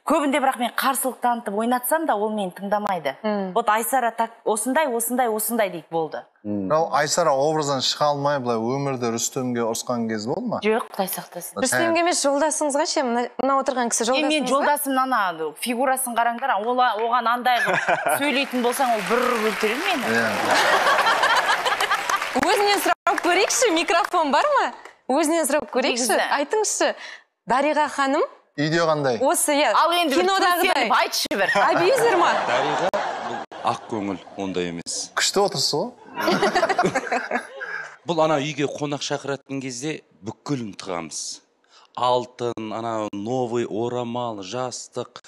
Көбінде бірақ мен қарсылық танытып ойнатсам да, ол мені тыңдамайды. Вот Айсара так осындай дейді болды. Айсара образдан шыға алмай, былай өмірде Рүстемге ұрысқан кез болды ма? Жоқ, Құдай сақтасын. Рүстемге емес, жолдасыңызға ше, мына отырған кісі жолдасыңыз ба? Мен жолдасым ана фигурасын қараңдар, оған андай сөйлейтін болсаң, ол бір өлтірер мені. Өзінен сұрап көрейікші, микрофон бар ма? Өзінен сұрап көрейікші, айтыңызшы. Дариға ханым? Үйде қандай? Осы, ал енді кинодағыдай. Айтшы бір. Абьюзер ма? Дариға бұл ақ көңіл, ондай емес. Күшті отырсы ғой? Бұл ана үйге қонақ шақыратын кезде бүкілін тығамыз. Алтын, ана новый орамал, жастық,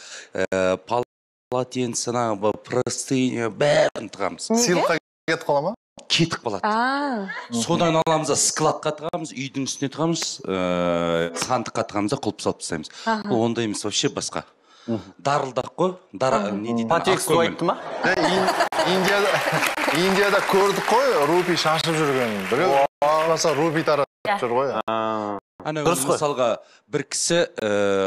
полотенце, простыня, бәрін тығамыз. Сыйлыққа кетіп қала ма? Кетіп қалады. Содан аламыз, складқа тығамыз, үйдің үстіне тығамыз, сандыққа тығамыз, құлып салып тастаймыз. Бұл ондай емес, вообще басқа. Дарылдақ қой, Потексту айтты ма? Индияда көрдік қой, рупи шашып жүрген. Біреу аласа рупи таратып жүр ғой. Ана мысалға бір кісі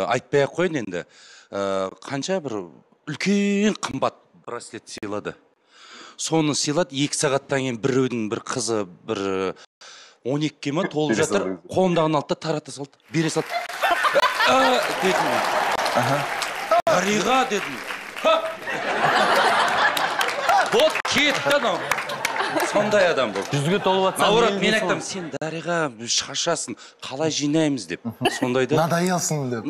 айтпай-ақ қойын енді, қанша бір үлкен қымбат браслет сыйлады. Соны сыйлады, 2 сағаттан кейін біреудің бір қызы бір 12-ке ма толып жатыр, қолымдағын алды да тарата салды, бере салды. Дедім. Дариға дедім. Вот кетті анау. Сондай адам бұл. 100-ге толып атсам. Наурат, мен айтам, сен Дариға шашасын, қалай жинаймыз деп. Сондайда. Надоелсың деп.